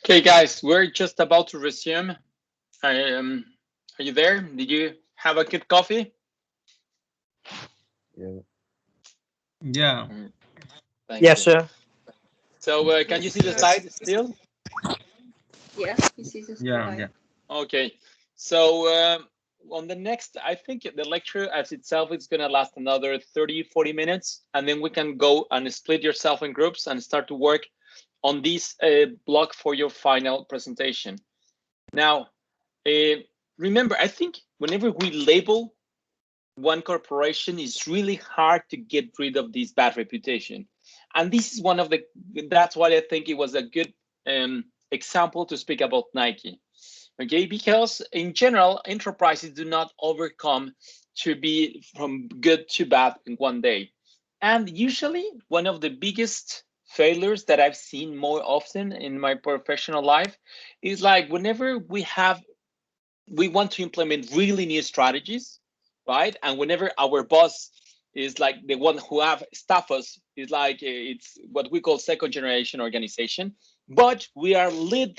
Okay, guys, we're just about to resume. Are you there? Did you have a good coffee? Yeah. Yeah, Mm, thank Yes, you. sir. So, can you Yes, see the sir. slide still? Yeah, he sees the yeah, yeah. slide. Okay. So, on the next, I think the lecture as itself is going to last another 30, 40 minutes, and then we can go and split yourself in groups and start to work on this block for your final presentation. Now, uh, remember, I think whenever we label one corporation, it's really hard to get rid of this bad reputation. And this is one of the, that's why I think it was a good example to speak about Nike. Okay, because in general, enterprises do not overcome to be from good to bad in one day. And usually, one of the biggest failures that I've seen more often in my professional life is like whenever we want to implement really new strategies, right? And whenever our boss is like the one who have staff us, is like it's what we call second generation organization, but we are led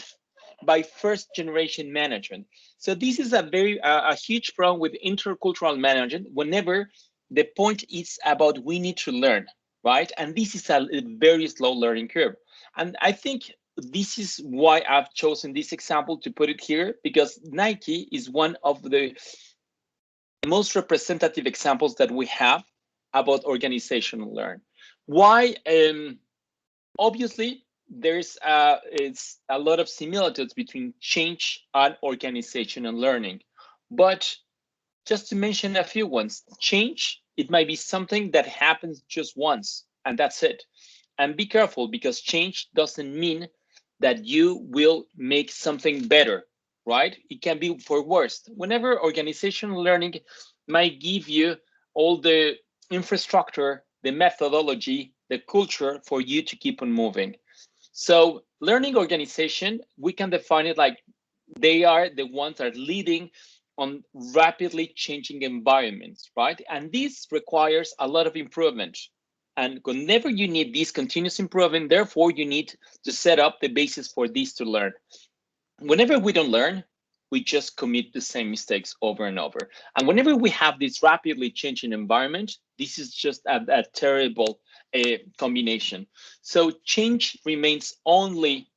by first generation management. So this is a huge problem with intercultural management. Whenever the point is about we need to learn, right? And this is a very slow learning curve. And I think this is why I've chosen this example to put it here, because Nike is one of the most representative examples that we have about organizational learn. Why? Obviously, there's it's a lot of similarities between change and organizational learning, but just to mention a few ones, change, it might be something that happens just once and that's it. And be careful because change doesn't mean that you will make something better, right? It can be for worse. Whenever organizational learning might give you all the infrastructure, the methodology, the culture for you to keep on moving. So learning organization, we can define it like they are the ones that are leading on rapidly changing environments, right? And this requires a lot of improvement. And whenever you need this continuous improvement, therefore you need to set up the basis for this to learn. Whenever we don't learn, we just commit the same mistakes over and over. And whenever we have this rapidly changing environment, this is just a terrible combination. So change remains only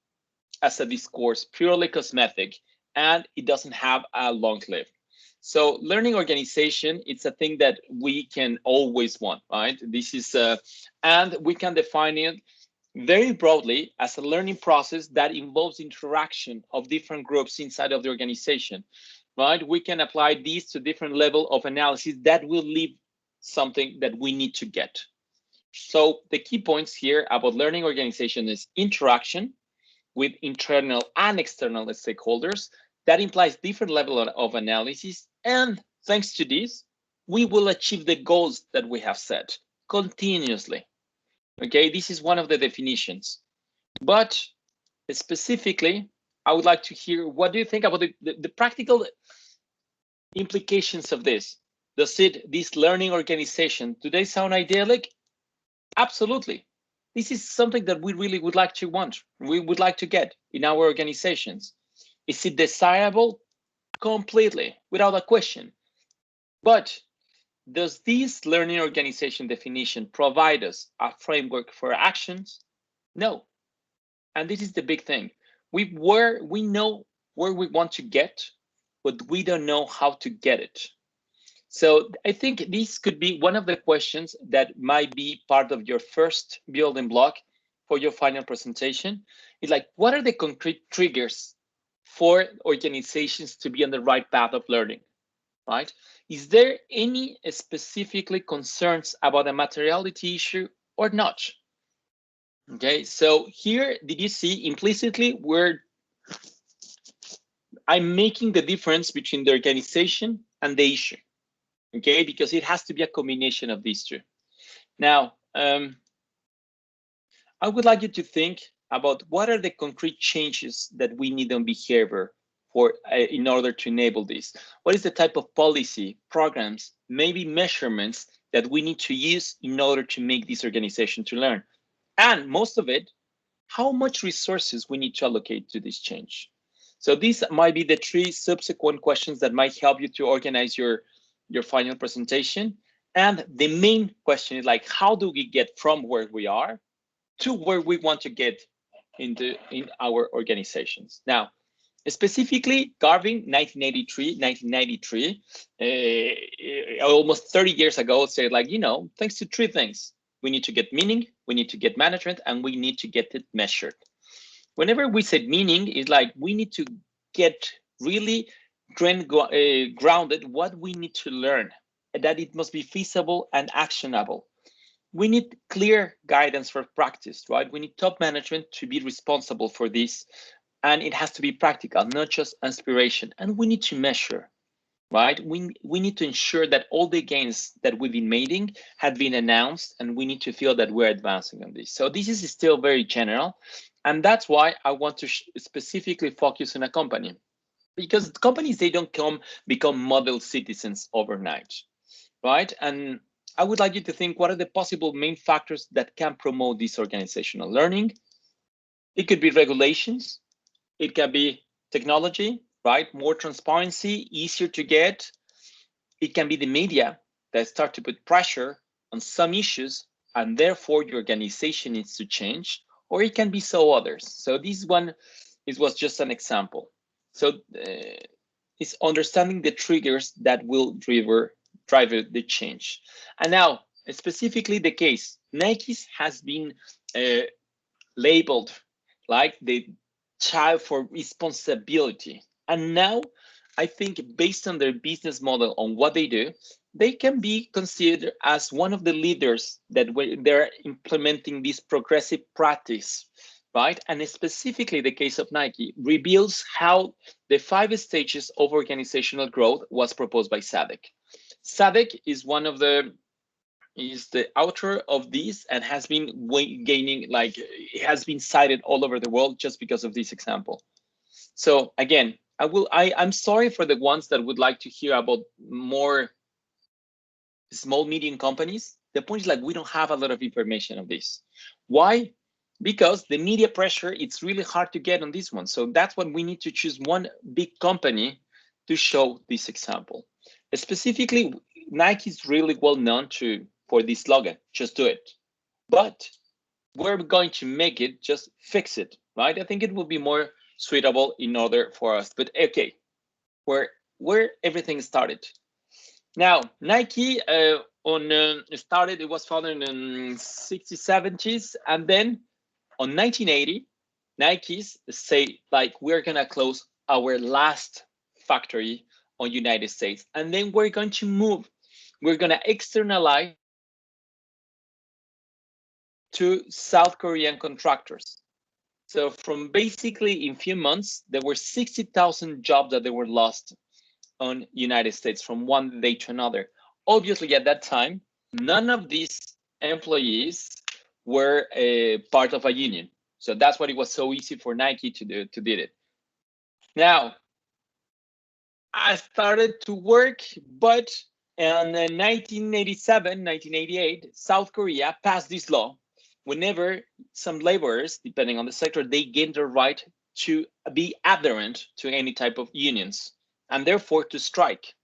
as a discourse, purely cosmetic, and it doesn't have a long life. So learning organization, it's a thing that we can always want, right? This is, and we can define it very broadly as a learning process that involves interaction of different groups inside of the organization, right? We can apply these to different level of analysis that will leave something that we need to get. So the key points here about learning organization is interaction with internal and external stakeholders. That implies different level of analysis. And thanks to this, we will achieve the goals that we have set continuously. Okay, this is one of the definitions. But specifically, I would like to hear what do you think about the practical implications of this? Does this learning organization, do they sound idyllic? Absolutely. This is something that we really would like to want. We would like to get in our organizations. Is it desirable? Completely, without a question. But does this learning organization definition provide us a framework for actions? No. And this is the big thing. We know where we want to get, but we don't know how to get it. So I think this could be one of the questions that might be part of your first building block for your final presentation. It's like, what are the concrete triggers for organizations to be on the right path of learning, right? Is there any specifically concerns about a materiality issue or not? Okay, so here, did you see implicitly where I'm making the difference between the organization and the issue? Okay, because it has to be a combination of these two. Now, I would like you to think about what are the concrete changes that we need on behavior for in order to enable this. What is the type of policy, programs, maybe measurements that we need to use in order to make this organization to learn? And most of it, how much resources we need to allocate to this change. So these might be the 3 subsequent questions that might help you to organize your final presentation. And the main question is like, how do we get from where we are to where we want to get in our organizations? Now, specifically, Garvin, 1993, almost 30 years ago, said like, thanks to 3 things. We need to get meaning, we need to get management, and we need to get it measured. Whenever we said meaning, it's like we need to get really grounded what we need to learn, that it must be feasible and actionable. We need clear guidance for practice, right? We need top management to be responsible for this, and it has to be practical, not just inspiration. And we need to measure, right? We need to ensure that all the gains that we've been making have been announced, and we need to feel that we're advancing on this. So this is still very general, and that's why I want to specifically focus on a company, because companies, they don't become model citizens overnight, right? And I would like you to think, what are the possible main factors that can promote this organizational learning? It could be regulations, it can be technology, right? More transparency, easier to get. It can be the media that start to put pressure on some issues, and therefore your organization needs to change, or it can be so others. So this one was just an example. So it's understanding the triggers that will drive the change. And now, specifically the case, Nike's has been labeled like the child for responsibility. And now, I think based on their business model, on what they do, they can be considered as one of the leaders that they're implementing this progressive practice, right? And specifically the case of Nike reveals how the 5 stages of organizational growth was proposed by Sadek. Sadek is the author of this, and has been gaining, like, it has been cited all over the world just because of this example. So again, I'm sorry for the ones that would like to hear about more small, medium companies. The point is, like, we don't have a lot of information on this. Why? Because the media pressure, it's really hard to get on this one. So that's when we need to choose one big company to show this example. Specifically, Nike is really well known for this slogan, just do it. But we're going to make it, just fix it, right? I think it will be more suitable in order for us. But okay, where everything started. Now, Nike started, it was founded in 60s, 70s, and then on 1980, Nike's say, like, we're gonna close our last factory on United States, and then we're going to move, we're gonna externalize to South Korean contractors. So from basically in few months, there were 60,000 jobs that they were lost on United States from one day to another. Obviously, at that time, none of these employees were a part of a union. So that's why it was so easy for Nike to do it. Now, I started to work, but in 1987, 1988, South Korea passed this law. Whenever some laborers, depending on the sector, they gain the right to be adherent to any type of unions, and therefore to strike.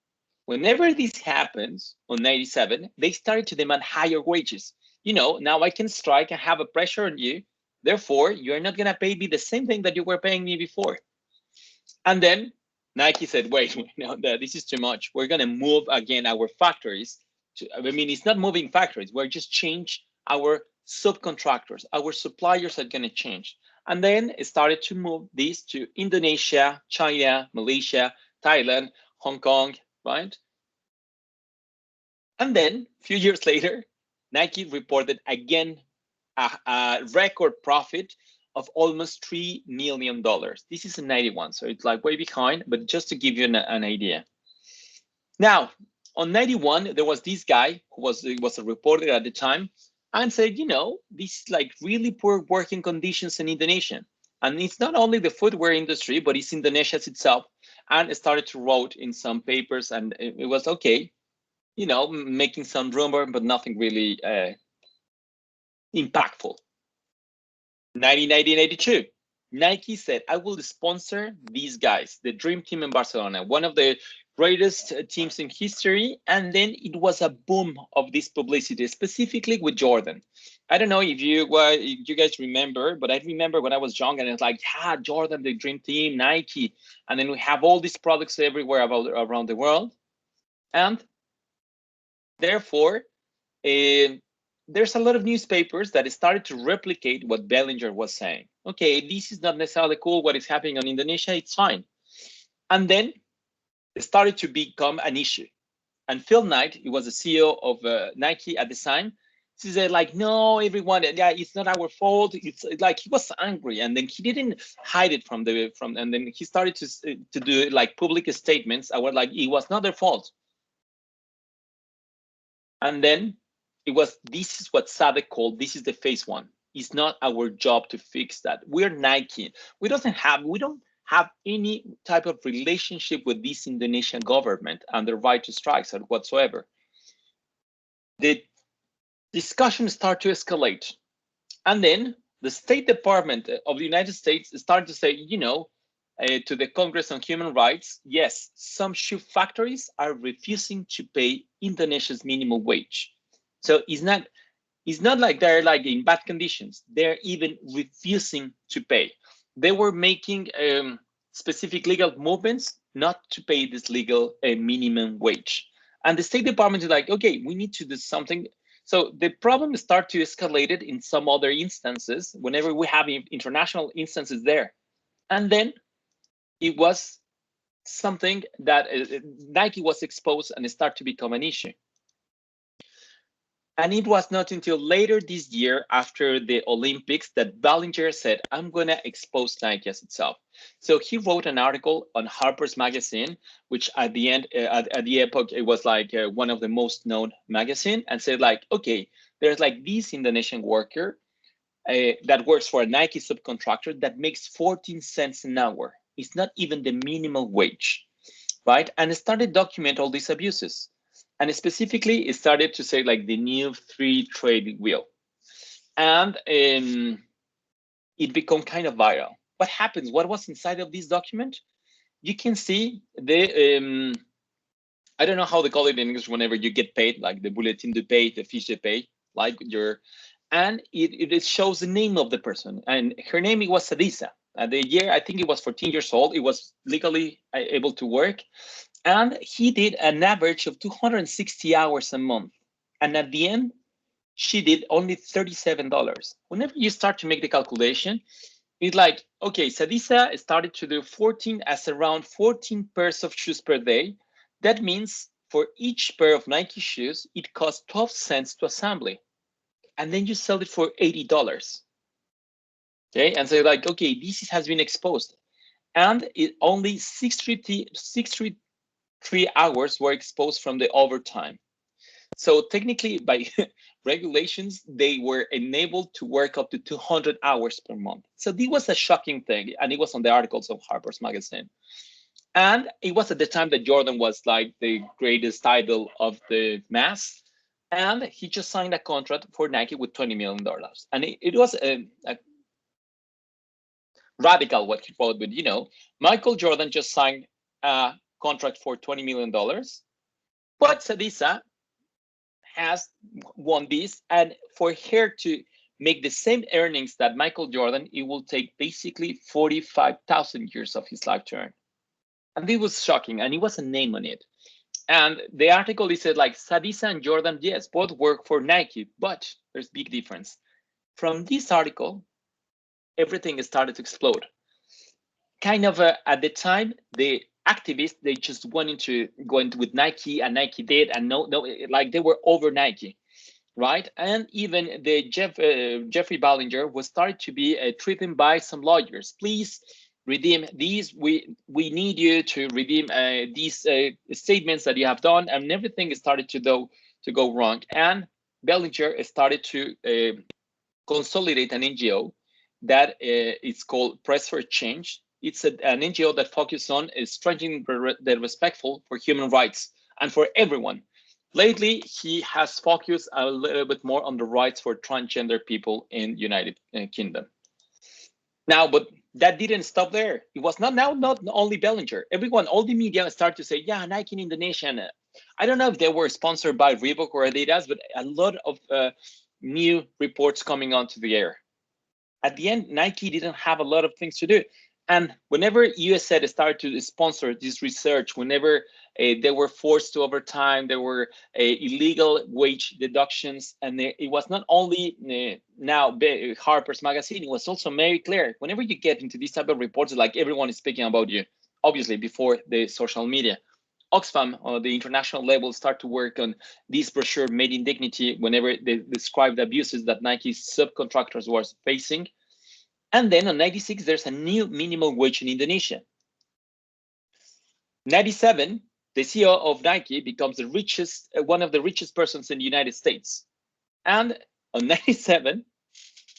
Whenever this happens on 97, they started to demand higher wages. Now I can strike and have a pressure on you. Therefore, you're not going to pay me the same thing that you were paying me before. And then Nike said, wait, no, this is too much. We're going to move again our factories. It's not moving factories. We're just change our subcontractors. Our suppliers are going to change. And then it started to move this to Indonesia, China, Malaysia, Thailand, Hong Kong, right? And then a few years later, Nike reported again a record profit of almost $3 million. This is in 91, so it's like way behind, but just to give you an idea. Now, on 91, there was this guy who was a reporter at the time, and said, this is like really poor working conditions in Indonesia. And it's not only the footwear industry, but it's Indonesia itself. And started to write in some papers, and it was okay, making some rumor, but nothing really impactful. 1982, Nike said, I will sponsor these guys, the Dream Team in Barcelona, one of the greatest teams in history. And then it was a boom of this publicity, specifically with Jordan. I don't know if you guys remember, but I remember when I was young and it's like, yeah, Jordan, the Dream Team, Nike. And then we have all these products everywhere around the world. And therefore, there's a lot of newspapers that started to replicate what Bellinger was saying. Okay, this is not necessarily cool, what is happening in Indonesia, it's fine. And then it started to become an issue. And Phil Knight, he was the CEO of Nike at the time, he said like, no, everyone, yeah, it's not our fault. It's like he was angry, and then he didn't hide it from, and then he started to do like public statements. I was like, it was not their fault. And then this is what SADC called, this is the phase one. It's not our job to fix that. We're Nike. We don't have any type of relationship with this Indonesian government and the right to strikes or whatsoever. The discussion started to escalate. And then the State Department of the United States started to say, to the Congress on Human Rights, yes, some shoe factories are refusing to pay Indonesia's minimum wage. So it's not like they're like in bad conditions. They're even refusing to pay. They were making specific legal movements not to pay this legal minimum wage. And the State Department is like, okay, we need to do something. So the problem started to escalate in some other instances whenever we have international instances there. And then it was something that Nike was exposed and it started to become an issue. And it was not until later this year, after the Olympics, that Bellinger said, I'm going to expose Nike as itself. So he wrote an article on Harper's Magazine, which at the end, at the epoch, it was like one of the most known magazine, and said like, okay, there's like this Indonesian worker that works for a Nike subcontractor that makes 14 cents an hour. It's not even the minimum wage, right? And it started to document all these abuses. And specifically, it started to say like the new free trade wheel. And it became kind of viral. What happens? What was inside of this document? You can see the, I don't know how they call it in English whenever you get paid, like the bulletin de paie, the fiche de paie, like and it shows the name of the person. And her name, it was Sadisa. At the year, I think it was 14 years old. It was legally able to work. And he did an average of 260 hours a month. And at the end, she did only $37. Whenever you start to make the calculation, it's like, okay, Sadisa started to do around 14 pairs of shoes per day. That means for each pair of Nike shoes, it costs 12 cents to assembly. And then you sell it for $80. Okay, and so like, okay, this has been exposed. And it only 63 hours were exposed from the overtime. So technically, by regulations, they were enabled to work up to 200 hours per month. So this was a shocking thing, and it was on the articles of Harper's Magazine. And it was at the time that Jordan was like the greatest idol of the mass, and he just signed a contract for Nike with $20 million. And it was a radical, what he called it, but Michael Jordan just signed a contract for $20 million, but Sadisa has won this, and for her to make the same earnings that Michael Jordan, it will take basically 45,000 years of his life to earn. And it was shocking, and it was a name on it. And the article is said like Sadisa and Jordan, yes, both work for Nike, but there's big difference. From this article, everything started to explode. Kind of at the time, the activists, they just wanted to go into with Nike, and Nike did, and no, like they were over Nike, right? And even the Jeffrey Ballinger was started to be threatened by some lawyers. Please redeem these. We need you to redeem these statements that you have done, and everything started to go wrong. And Bellinger started to consolidate an NGO that is called Press for Change. It's an NGO that focuses on strengthening the respectful for human rights and for everyone. Lately, he has focused a little bit more on the rights for transgender people in United Kingdom. Now, but that didn't stop there. It was not only Bellinger. Everyone, all the media started to say, yeah, Nike in Indonesia. And, I don't know if they were sponsored by Reebok or Adidas, but a lot of new reports coming onto the air. At the end, Nike didn't have a lot of things to do. And whenever USAID started to sponsor this research, whenever they were forced to overtime, there were illegal wage deductions, and it was not only now Harper's Magazine, it was also Mary Claire. Whenever you get into these type of reports, like everyone is speaking about you, obviously before the social media. Oxfam, the international level, start to work on this brochure, Made in Dignity, whenever they describe the abuses that Nike's subcontractors were facing. And then on 96, there's a new minimum wage in Indonesia. 97, the CEO of Nike becomes the richest, one of the richest persons in the United States. And on 97,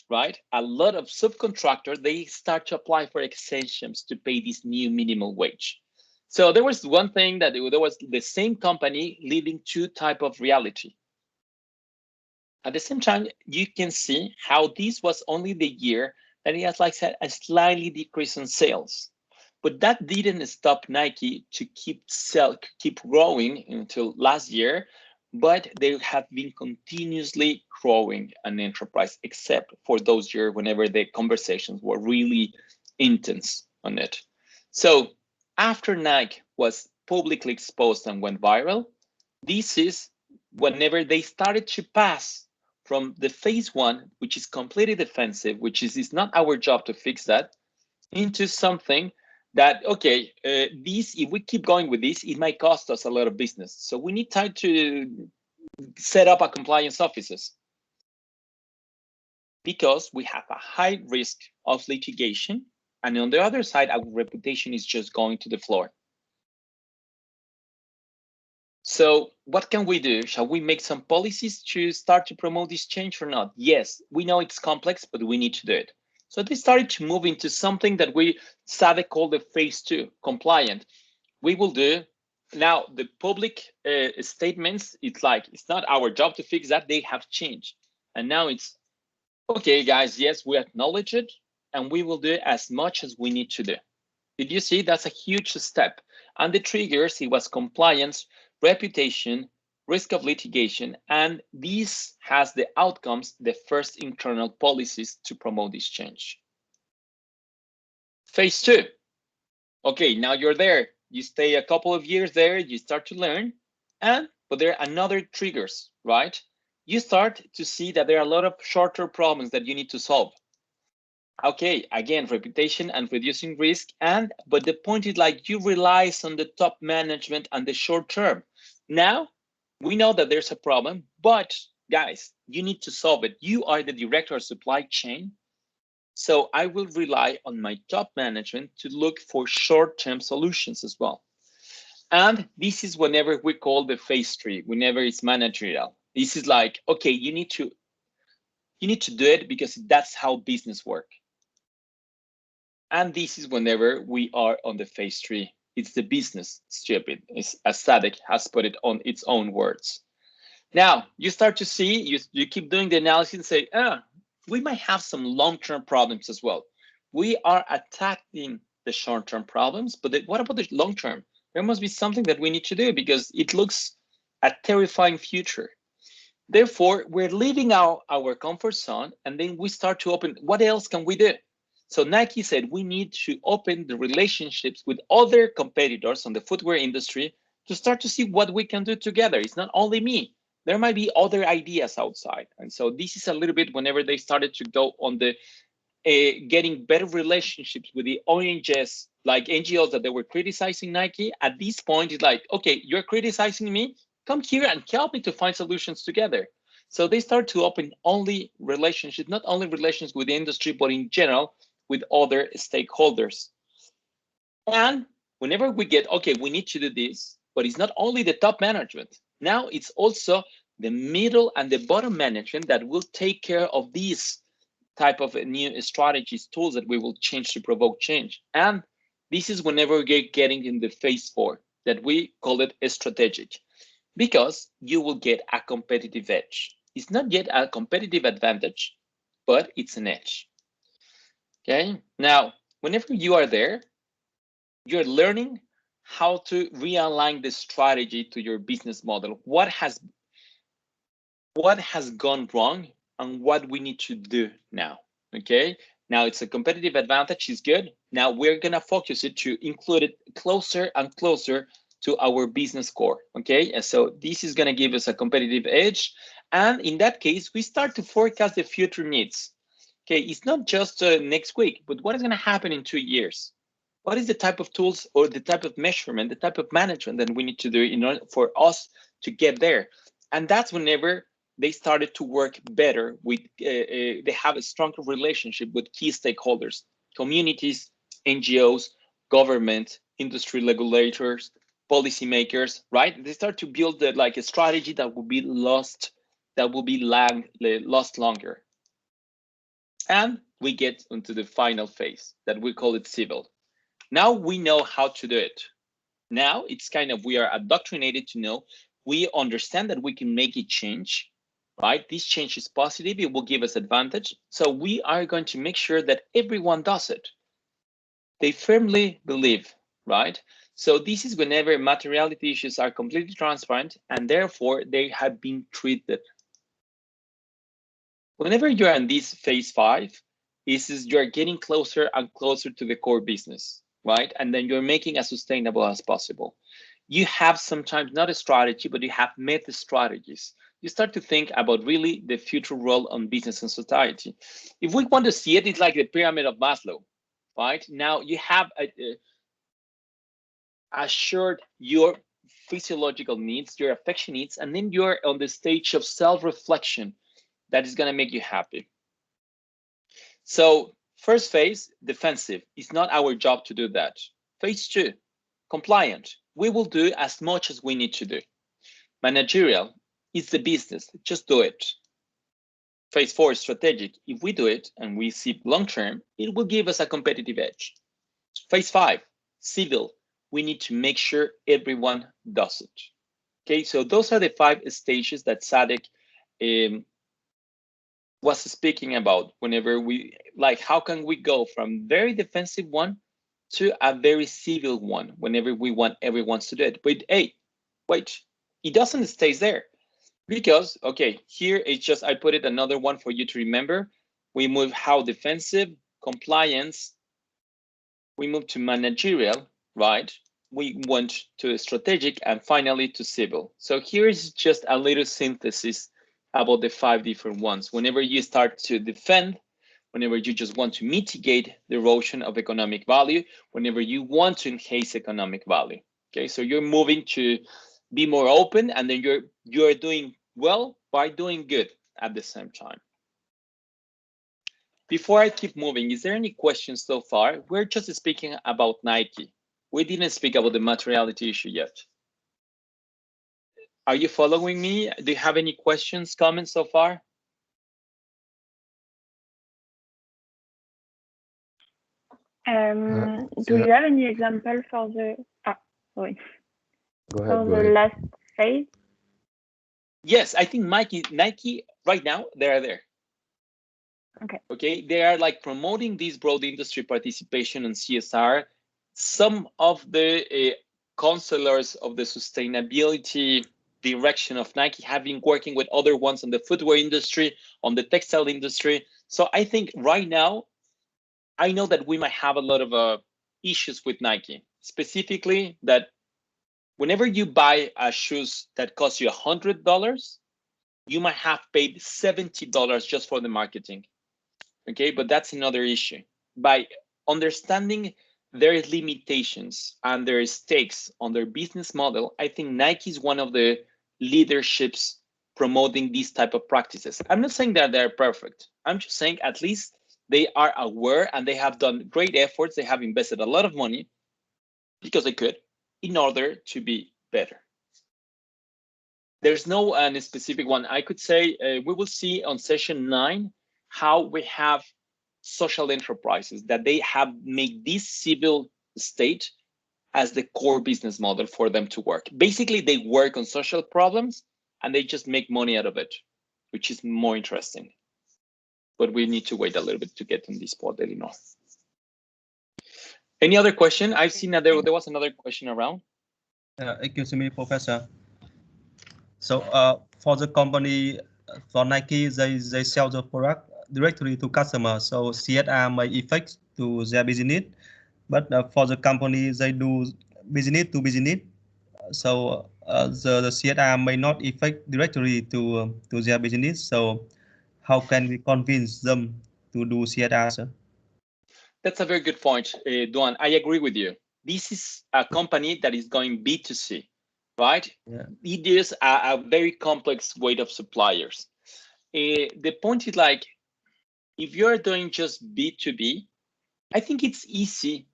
right, a lot of subcontractors, they start to apply for exemptions to pay this new minimum wage. So there was one thing that there was the same company living two type of reality. At the same time, you can see how this was only the year that it has like said a slightly decrease in sales. But that didn't stop Nike to keep growing until last year, but they have been continuously growing an enterprise, except for those years whenever the conversations were really intense on it. So after Nike was publicly exposed and went viral, this is whenever they started to pass from the phase one, which is completely defensive, which is it's not our job to fix that, into something that, okay, this, if we keep going with this, it might cost us a lot of business. So we need time to set up a compliance offices because we have a high risk of litigation. And on the other side, our reputation is just going to the floor. So what can we do? Shall we make some policies to start to promote this change or not? Yes, we know it's complex, but we need to do it. So they started to move into something that we SADC called the phase two, compliant. We will do now the public statements. It's like, it's not our job to fix that. They have changed. And now it's, okay, guys, yes, we acknowledge it and we will do as much as we need to do. Did you see? That's a huge step. And the triggers, it was compliance, reputation, risk of litigation, and this has the outcomes, the first internal policies to promote this change. Phase two. Okay, now you're there. You stay a couple of years there, you start to learn, but there are another triggers, right? You start to see that there are a lot of shorter problems that you need to solve. Okay, again, reputation and reducing risk, but the point is like you relies on the top management and the short term. Now, we know that there's a problem, but guys, you need to solve it. You are the director of supply chain. So I will rely on my top management to look for short-term solutions as well. And this is whenever we call the phase three, whenever it's managerial. This is like, okay, you need to do it because that's how business works. And this is whenever we are on the phase three. It's the business stupid, as SADC has put it on its own words. Now, you start to see, you keep doing the analysis and say, we might have some long-term problems as well. We are attacking the short-term problems, but what about the long-term? There must be something that we need to do because it looks a terrifying future. Therefore, we're leaving our comfort zone, and then we start to open, what else can we do? So Nike said we need to open the relationships with other competitors on the footwear industry to start to see what we can do together. It's not only me. There might be other ideas outside. And so this is a little bit whenever they started to go on the getting better relationships with the ONGs, like NGOs that they were criticizing Nike. At this point, it's like, okay, you're criticizing me. Come here and help me to find solutions together. So they start to open only relationships, not only relations with the industry, but in general, with other stakeholders. And whenever we get, okay, we need to do this, but it's not only the top management. Now it's also the middle and the bottom management that will take care of these type of new strategies, tools that we will change to provoke change. And this is whenever we get getting in the phase four, that we call it strategic, because you will get a competitive edge. It's not yet a competitive advantage, but it's an edge. Okay, now whenever you are there, you're learning how to realign the strategy to your business model. What has gone wrong and what we need to do now. Okay, now it's a competitive advantage, is good. Now we're gonna focus it to include it closer and closer to our business core. Okay, and so this is gonna give us a competitive edge, and in that case we start to forecast the future needs. Okay, it's not just next week, but what is gonna happen in 2 years? What is the type of tools or the type of measurement, the type of management that we need to do in order for us to get there? And that's whenever they started to work better with, they have a stronger relationship with key stakeholders, communities, NGOs, government, industry regulators, policymakers, right? They start to build like a strategy that will be lost, that will be lost longer. And we get into the final phase that we call it civil. Now we know how to do it. Now it's kind of, we are indoctrinated to know, we understand that we can make a change, right? This change is positive, it will give us advantage. So we are going to make sure that everyone does it. They firmly believe, right? So this is whenever materiality issues are completely transparent and therefore they have been treated. Whenever you're in this phase 5, is you're getting closer and closer to the core business, right? And then you're making as sustainable as possible. You have sometimes not a strategy, but you have meta strategies. You start to think about really the future role on business and society. If we want to see it, it's like the pyramid of Maslow, right? Now you have assured your physiological needs, your affection needs, and then you're on the stage of self-reflection that is going to make you happy. So first phase, defensive. It's not our job to do that. Phase 2, compliant. We will do as much as we need to do. Managerial, it's the business, just do it. Phase 4, strategic. If we do it and we see long-term, it will give us a competitive edge. Phase 5, civil. We need to make sure everyone does it. Okay, so those are the 5 stages that Sadek was speaking about. Whenever we, like, how can we go from very defensive one to a very civil one whenever we want everyone to do it? But hey, wait, it doesn't stay there, because okay, here it's just, I put it another one for you to remember. We move how defensive, compliance, we move to managerial, right? We went to strategic, and finally to civil. So here is just a little synthesis about the 5 different ones. Whenever you start to defend, whenever you just want to mitigate the erosion of economic value, whenever you want to enhance economic value. Okay, so you're moving to be more open, and then you're doing well by doing good at the same time. Before I keep moving, is there any questions so far? We're just speaking about Nike. We didn't speak about the materiality issue yet. Are you following me? Do you have any questions, comments so far? Do you have any example for the sorry. Go ahead, For the last phase? Yes, I think Nike right now, they are there. Okay, they are like promoting this broad industry participation in CSR. Some of the counselors of the sustainability direction of Nike have been working with other ones on the footwear industry, on the textile industry. So I think right now, I know that we might have a lot of issues with Nike, specifically that whenever you buy a shoes that cost you $100, you might have paid $70 just for the marketing. Okay, but that's another issue. By understanding their limitations and their stakes on their business model, I think Nike is one of the leaderships promoting these type of practices. I'm not saying that they're perfect. I'm just saying at least they are aware and they have done great efforts. They have invested a lot of money because they could in order to be better. There's no specific one. I could say we will see on session 9 how we have social enterprises that they have made this civil state as the core business model for them to work. Basically, they work on social problems and they just make money out of it, which is more interesting. but we need to wait a little bit to get on this part, Elinor. Any other question? I've seen that there was another question around. Excuse me, Professor. So for the company, for Nike, they sell the product directly to customers, so CSR may affect to their business. But for the company, they do business to business, so the CSR may not affect directly to their business. So how can we convince them to do CSR, sir? That's a very good point, Duan. I agree with you. This is a company that is going B2C, right? Yeah. It is a very complex weight of suppliers. The point is, like, if you're doing just B2B, I think it's easy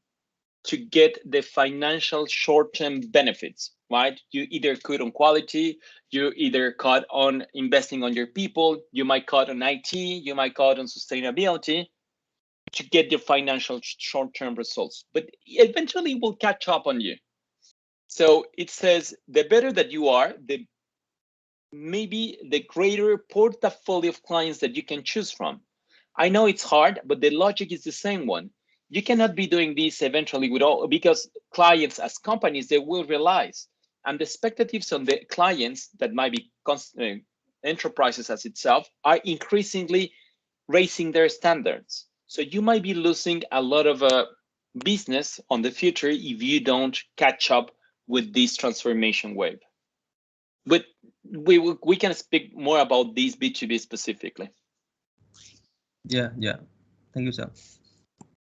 to get the financial short-term benefits, right? You either cut on quality, you either cut on investing on your people, you might cut on IT, you might cut on sustainability to get your financial short-term results, but eventually it will catch up on you. So it says the better that you are, the maybe the greater portfolio of clients that you can choose from. I know it's hard, but the logic is the same one. You cannot be doing this eventually with all, because clients as companies, they will realize, and the expectations on the clients that might be enterprises as itself are increasingly raising their standards. So you might be losing a lot of business on the future if you don't catch up with this transformation wave. But we can speak more about this B2B specifically. Yeah. Thank you, sir.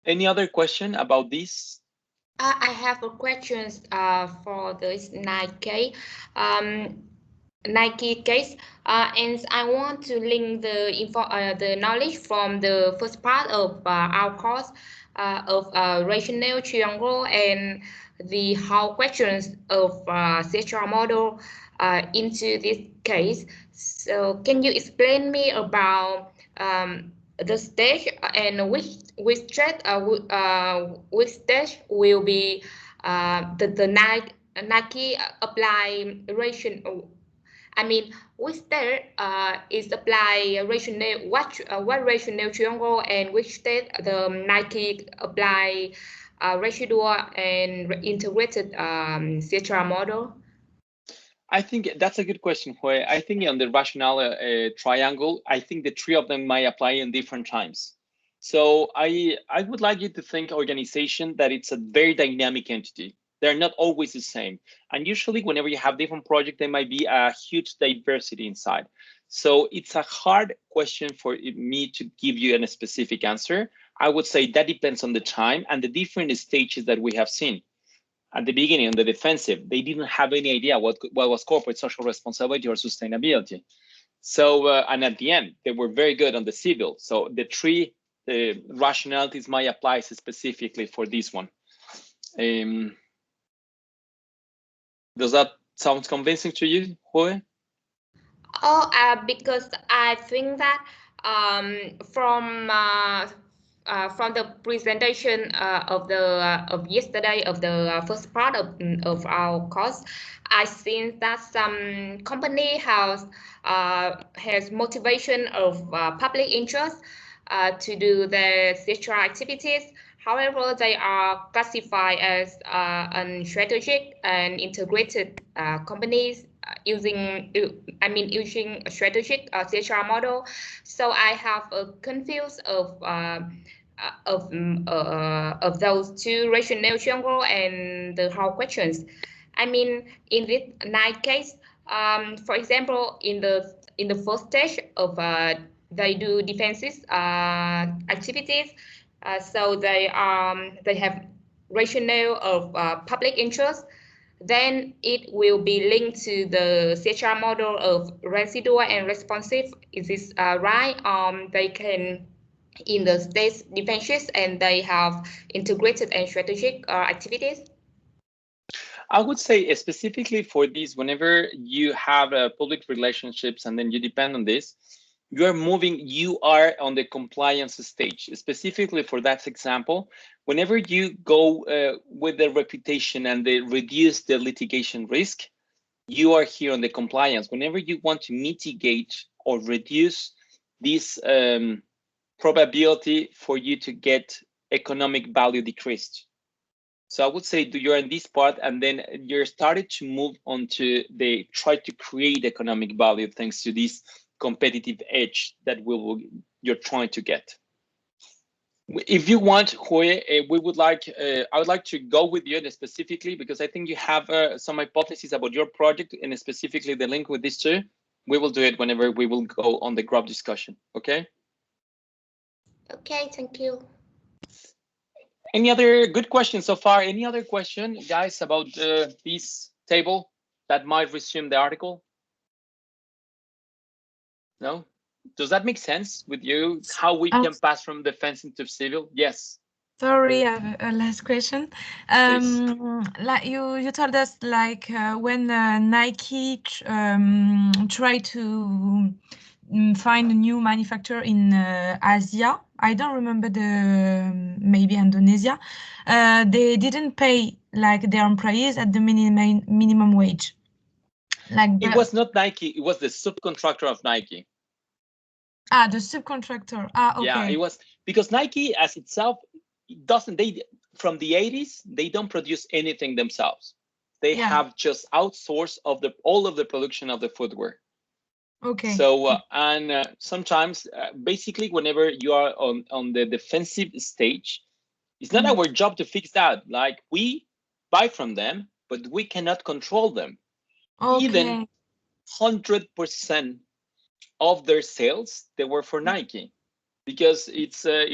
Any other question about this? I have a question for this Nike. Nike case, and I want to link the knowledge from the first part of our course of rational triangle and the how questions of CSR model into this case. So can you explain me about the stage and which stage will be the Nike apply rational. I mean, which state is apply rational, what rational triangle, and which state the Nike apply residual and integrated CSR model? I think that's a good question, Hue. I think on the rationale triangle, I think the three of them might apply in different times. So I would like you to think organization that it's a very dynamic entity. They're not always the same. And usually whenever you have different projects, there might be a huge diversity inside. So it's a hard question for me to give you a specific answer. I would say that depends on the time and the different stages that we have seen. At the beginning, on the defensive, they didn't have any idea what was corporate social responsibility or sustainability. So, and at the end, they were very good on the civil. So the three rationalities might apply specifically for this one. Does that sound convincing to you, Hue? Oh, because I think that from the presentation of yesterday of the first part of our course, I seen that some company has motivation of public interest to do the CSR activities. However, they are classified as strategic and integrated companies using a strategic CSR model. So I have a confuse of those two rationale triangle and the how questions. I mean, in this night case, for example, in the first stage of they do defensive activities, so they have rationale of public interest. Then it will be linked to the CSR model of residual and responsive. Is this right? They can in the state defenses and they have integrated and strategic activities. I would say specifically for this, whenever you have public relationships and then you depend on this, you are on the compliance stage. Specifically for that example, whenever you go with the reputation and they reduce the litigation risk, you are here on the compliance. Whenever you want to mitigate or reduce this probability for you to get economic value decreased. So I would say you're in this part, and then you're started to move on to the try to create economic value thanks to this competitive edge that you're trying to get. If you want, Joy, I would like to go with you specifically, because I think you have some hypotheses about your project and specifically the link with these two. We will do it whenever we will go on the group discussion. Okay. Okay, thank you. Any other good questions so far? Any other question, guys, about this table that might resume the article? No? Does that make sense with you? How we can pass from defense into civil? Yes. Sorry, I have a last question. Like you told us, like when Nike try to find a new manufacturer in Asia, I don't remember maybe Indonesia, they didn't pay like their employees at the minimum wage. Like it was not Nike, it was the subcontractor of Nike. The subcontractor. Okay. Yeah, it was because Nike as itself from the 80s, they don't produce anything themselves. They have just outsourced all of the production of the footwear. Okay. So and sometimes basically whenever you are on the defensive stage, it's not our job to fix that. Like we buy from them, but we cannot control them. Okay. Even 100% of their sales, they were for Nike, because it's a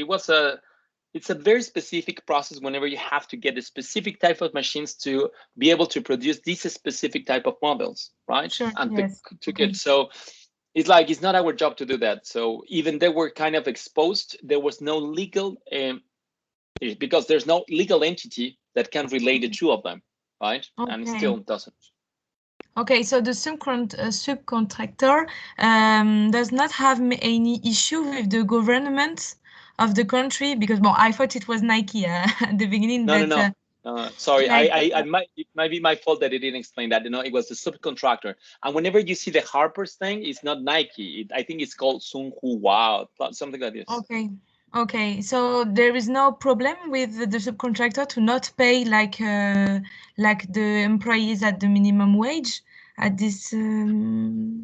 very specific process whenever you have to get a specific type of machines to be able to produce this specific type of models, right? Sure, and yes. to get, so it's not our job to do that. So even they were kind of exposed, there was no legal because there's no legal entity that can relate the two of them, right? And it still doesn't. Okay, so the subcontractor does not have any issue with the government of the country, because I thought it was Nike at the beginning. No. Sorry, like, it might be my fault that I didn't explain that. It was the subcontractor. And whenever you see the Harper's thing, it's not Nike. I think it's called Sunghua, something like this. Okay. So there is no problem with the subcontractor to not pay like the employees at the minimum wage at this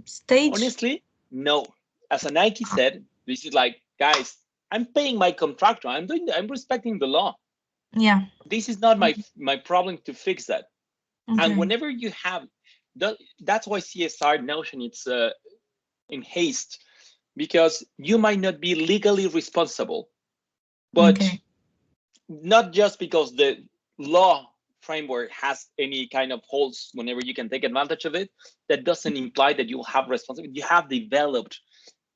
stage? Honestly, no. As a Nike said, this is like, guys, I'm paying my contractor. I'm respecting the law. Yeah. This is not my problem to fix that. Okay. And whenever you have, that's why CSR notion it's in haste, because you might not be legally responsible, but not just because the law framework has any kind of holes whenever you can take advantage of it, that doesn't imply that you have responsibility. You have developed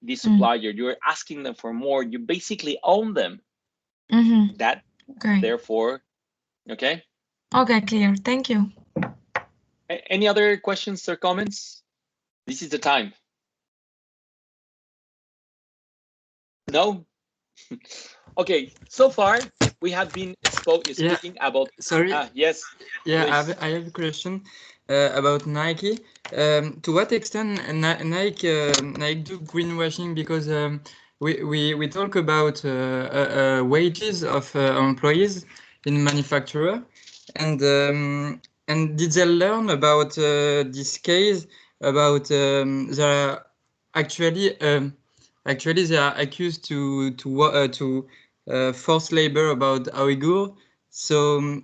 the supplier, you're asking them for more, you basically own them. That therefore, okay, clear, thank you. Any other questions or comments? This is the time. No. Okay, so far we have been speaking about. Sorry. Yes. Yeah, I have a question about Nike. To what extent Nike do greenwashing? Because we talk about wages of employees in manufacturer, and did they learn about this case about they are actually they are accused to forced labor about Uyghur. So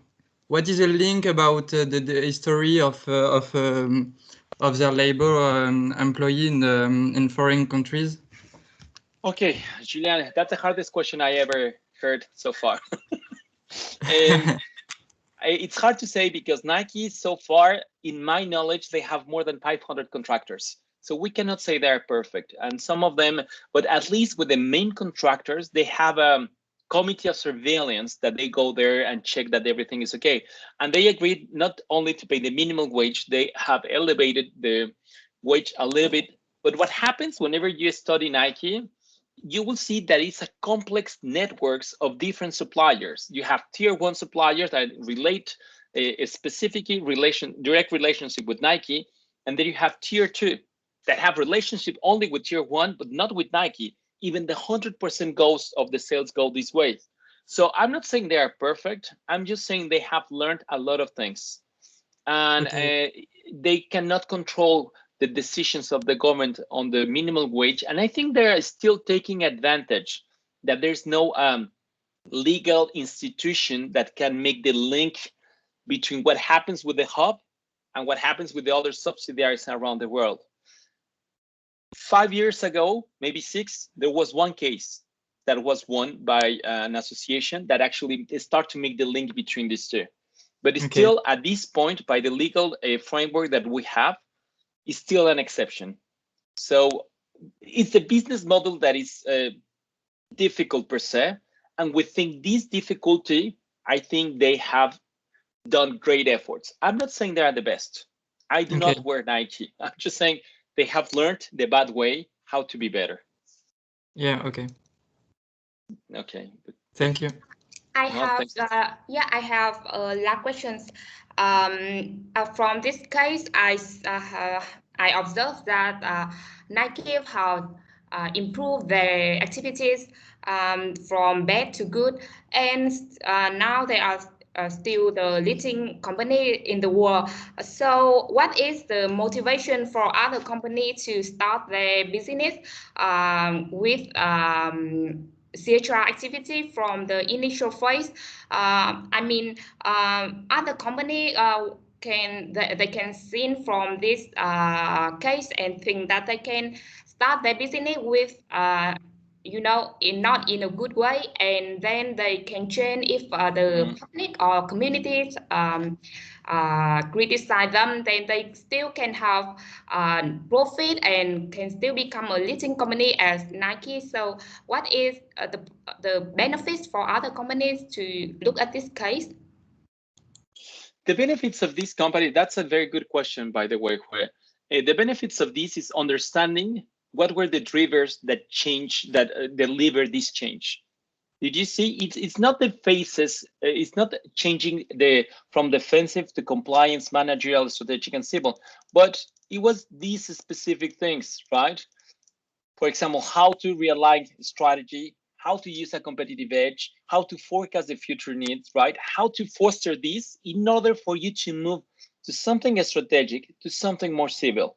what is the link about the history of their labor employee in foreign countries? Okay, Julian, that's the hardest question I ever heard so far. It's hard to say because Nike, so far, in my knowledge, they have more than 500 contractors. So we cannot say they're perfect. And some of them, but at least with the main contractors, they have a committee of surveillance that they go there and check that everything is okay. And they agreed not only to pay the minimum wage, they have elevated the wage a little bit. But what happens whenever you study Nike, you will see that it's a complex networks of different suppliers. You have tier 1 suppliers that relate a specific direct relationship with Nike, and then you have tier 2 that have relationship only with tier 1, but not with Nike. even the 100% goals of the sales go this way. So I'm not saying they are perfect. I'm just saying they have learned a lot of things, and they cannot control the decisions of the government on the minimum wage. And I think they are still taking advantage that there's no legal institution that can make the link between what happens with the hub and what happens with the other subsidiaries around the world. 5 years ago, maybe 6, there was one case that was won by an association that actually start to make the link between these two. But it's still at this point, by the legal framework that we have, is still an exception. So it's a business model that is difficult per se. And within this difficulty, I think they have done great efforts. I'm not saying they are the best. I do not wear Nike. I'm just saying they have learned the bad way how to be better. Yeah, okay. Okay. Thank you. I have last questions. From this case, I observed that Nike have improved their activities from bad to good, and now they are still the leading company in the world. So what is the motivation for other companies to start their business with CSR activity from the initial phase? I mean, other company they can see from this case and think that they can start their business with not in a good way, and then they can change if the public or communities criticize them, then they still can have profit and can still become a leading company as Nike. So what is the benefits for other companies to look at this case? The benefits of this company, that's a very good question, by the way. The benefits of this is understanding what were the drivers that delivered this change. Did you see? It's not the phases. It's not changing from defensive to compliance, managerial, strategic, and civil, but it was these specific things, right? For example, how to realign strategy, how to use a competitive edge, how to forecast the future needs, right? How to foster this in order for you to move to something strategic, to something more civil.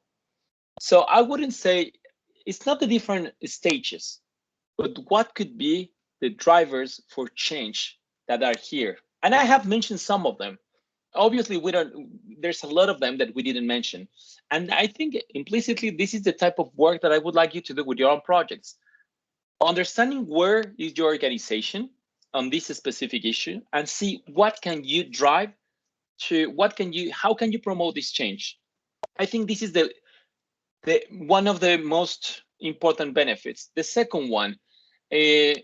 So I wouldn't say it's not the different stages, but what could be the drivers for change that are here. And I have mentioned some of them. Obviously, there's a lot of them that we didn't mention. And I think implicitly, this is the type of work that I would like you to do with your own projects. Understanding where is your organization on this specific issue, and see what can you drive to, how can you promote this change? I think this is the one of the most important benefits. The second one, I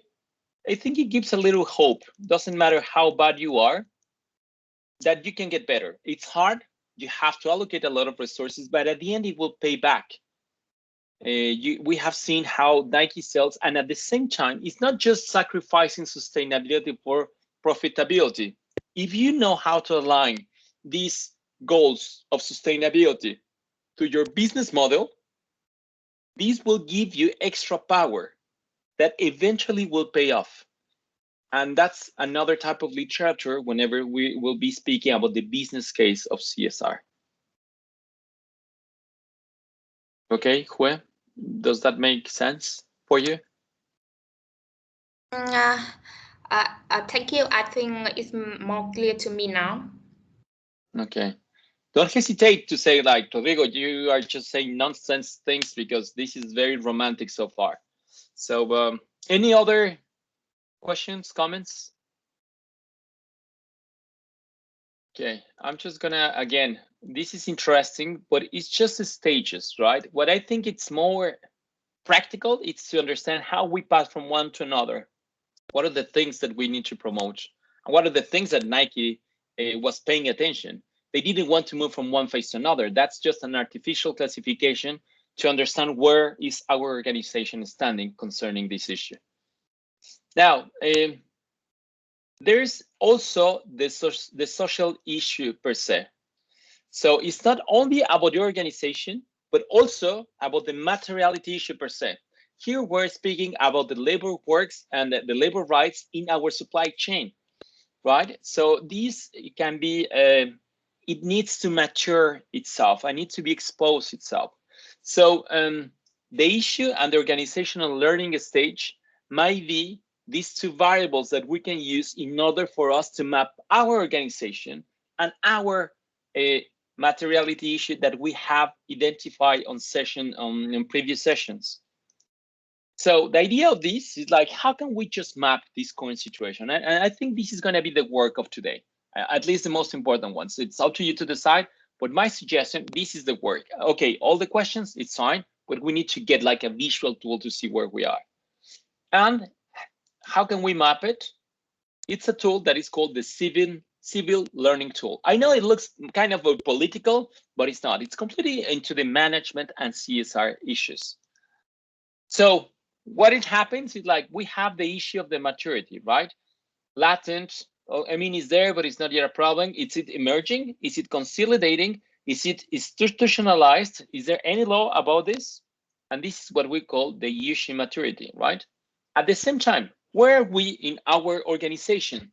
think it gives a little hope. Doesn't matter how bad you are, that you can get better. It's hard. You have to allocate a lot of resources, but at the end, it will pay back. We have seen how Nike sells, and at the same time, it's not just sacrificing sustainability for profitability. If you know how to align these goals of sustainability to your business model, this will give you extra power that eventually will pay off. And that's another type of literature whenever we will be speaking about the business case of CSR. Okay, Hue, does that make sense for you? Thank you. I think it's more clear to me now. Okay. Don't hesitate to say, like, Rodrigo, you are just saying nonsense things, because this is very romantic so far. So any other questions, comments? Okay, I'm just gonna, again, this is interesting, but it's just the stages, right? What I think it's more practical, it's to understand how we pass from one to another. What are the things that we need to promote? And what are the things that Nike was paying attention? They didn't want to move from one phase to another. That's just an artificial classification to understand where is our organization standing concerning this issue. Now, there's also the social issue per se. So it's not only about your organization, but also about the materiality issue per se. here we're speaking about the labor works and the labor rights in our supply chain, right? So these can be, it needs to mature itself and needs to be exposed itself. So the issue and the organizational learning stage might be these two variables that we can use in order for us to map our organization and our materiality issue that we have identified on previous sessions. So the idea of this is like, how can we just map this current situation? And I think this is going to be the work of today, at least the most important ones. It's up to you to decide, but my suggestion, this is the work. Okay, all the questions, it's fine, but we need to get like a visual tool to see where we are. And how can we map it? It's a tool that is called the civil learning tool. I know it looks kind of political, but it's not. It's completely into the management and CSR issues. So what it happens is like we have the issue of the maturity, right? Latent, I mean, it's there, but it's not yet a problem. Is it emerging? Is it consolidating? Is it institutionalized? Is there any law about this? And this is what we call the issue maturity, right? At the same time, where are we in our organization?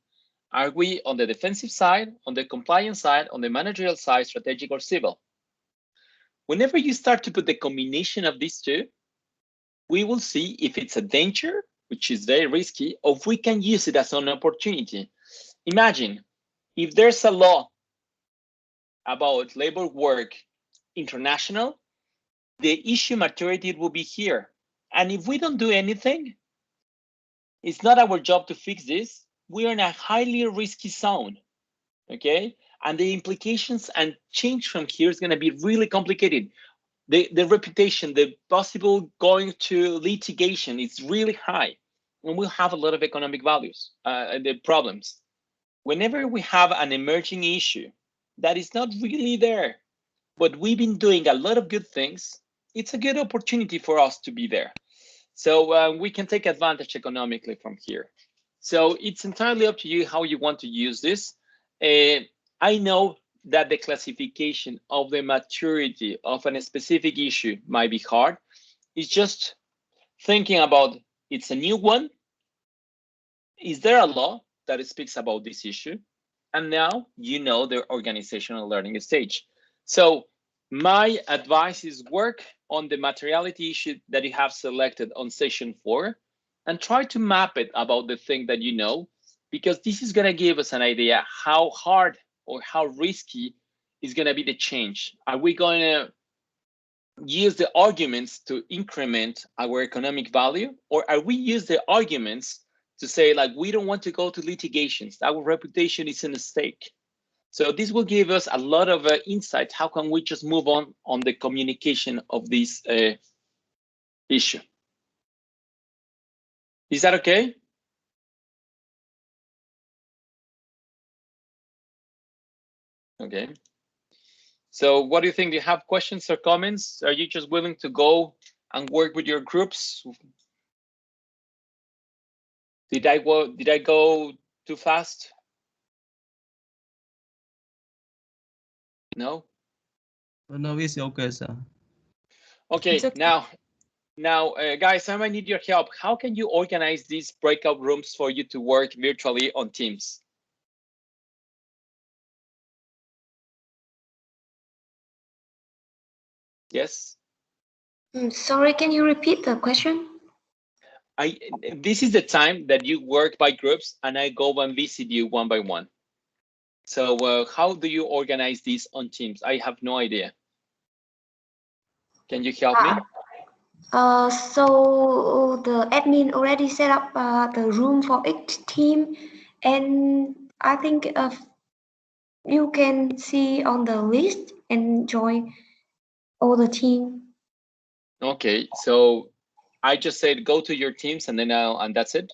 Are we on the defensive side, on the compliance side, on the managerial side, strategic or civil? Whenever you start to put the combination of these two, we will see if it's a danger, which is very risky, or if we can use it as an opportunity. Imagine if there's a law about labor work international, the issue maturity will be here. And if we don't do anything, it's not our job to fix this. We are in a highly risky zone, okay? And the implications and change from here is gonna be really complicated. The reputation, the possible going to litigation is really high, and we'll have a lot of economic values, the problems. Whenever we have an emerging issue that is not really there, but we've been doing a lot of good things, it's a good opportunity for us to be there. So we can take advantage economically from here. So it's entirely up to you how you want to use this. I know that the classification of the maturity of a specific issue might be hard. It's just thinking about, it's a new one. Is there a law that speaks about this issue? And now you know the organizational learning stage. So my advice is work on the materiality issue that you have selected on session 4 and try to map it about the thing that you know, because this is going to give us an idea how hard or how risky is going to be the change. Are we going to use the arguments to increment our economic value, or are we use the arguments to say like we don't want to go to litigations, our reputation is in stake? So this will give us a lot of insight. How can we just move on the communication of this issue? Is that okay? Okay. So what do you think? Do you have questions or comments? Are you just willing to go and work with your groups? Did I go too fast? No? No, it's okay, sir. Okay, okay. now guys, I might need your help. How can you organize these breakout rooms for you to work virtually on Teams? Yes? Sorry, can you repeat the question? This is the time that you work by groups and I go and visit you one by one. So how do you organize this on Teams? I have no idea. Can you help me? So the admin already set up the room for each team, and I think you can see on the list and join all the team. Okay, so I just said go to your teams and then and that's it.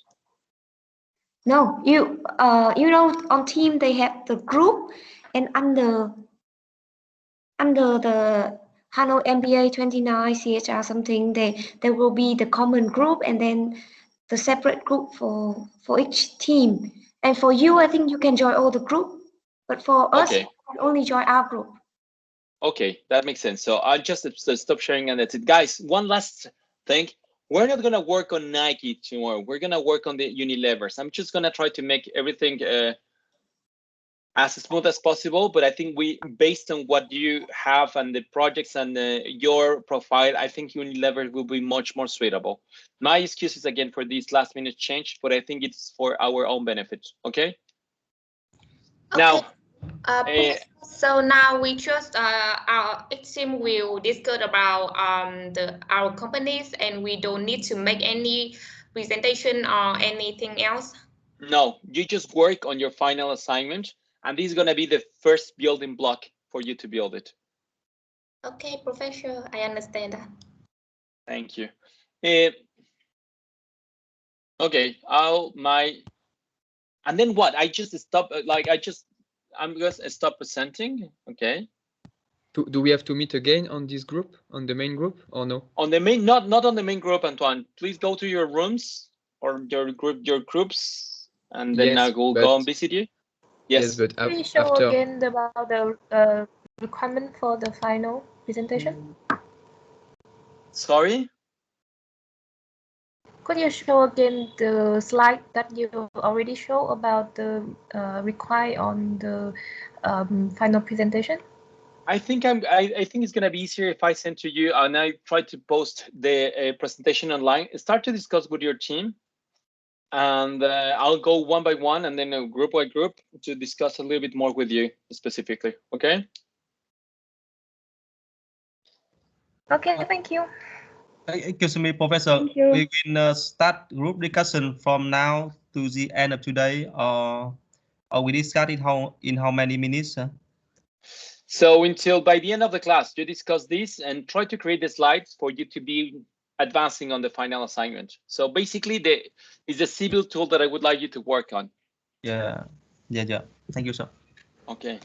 No, you know, on team they have the group, and under the Hanoi MBA 29 CSR something, there will be the common group and then the separate group for each team. And for you, I think you can join all the group, but for us, Okay. you can only join our group. Okay, that makes sense. So I'll just stop sharing and that's it. Guys, one last thing. we're not gonna work on Nike tomorrow. We're gonna work on the Unilevers. I'm just gonna try to make everything as smooth as possible, but I think based on what you have and the projects and your profile, I think Unilever will be much more suitable. My excuses again for this last minute change, but I think it's for our own benefit. Okay. Now, so now we just our team will discuss about our companies, and we don't need to make any presentation or anything else. No, you just work on your final assignment, and this is going to be the first building block for you to build it. Okay, Professor, I understand that. Thank you. Okay, and then what? I just stop, I'm going to stop presenting, okay? Do we have to meet again on this group, on the main group, or no? On the main, not on the main group, Antoine. Please go to your rooms or your groups, and then I will go and visit you. Yes, but Can you show after. again about the requirement for the final presentation? Sorry? Could you show again the slide that you already showed about the require on the final presentation? I think it's gonna be easier if I send to you and I try to post the presentation online. Start to discuss with your team, and I'll go one by one and then group by group to discuss a little bit more with you specifically. Okay. Okay, thank you. Excuse me, Professor. We will start group discussion from now to the end of today, or we discuss it in how many minutes? So until by the end of the class, you discuss this and try to create the slides for you to be advancing on the final assignment. So basically, it's a civil tool that I would like you to work on. Yeah. Thank you, sir. Okay.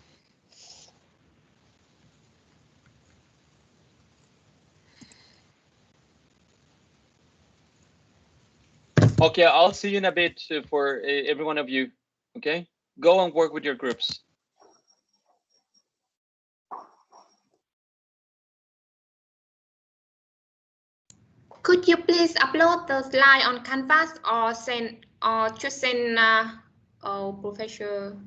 Okay, I'll see you in a bit for every one of you. Okay, go and work with your groups. Could you please upload the slide on Canvas or just send Professor?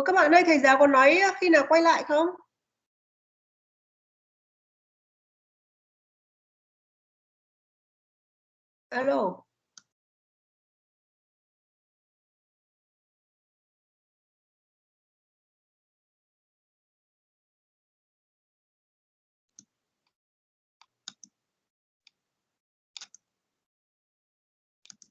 Các bạn ơi, thầy giáo có nói khi nào quay lại không? Alo.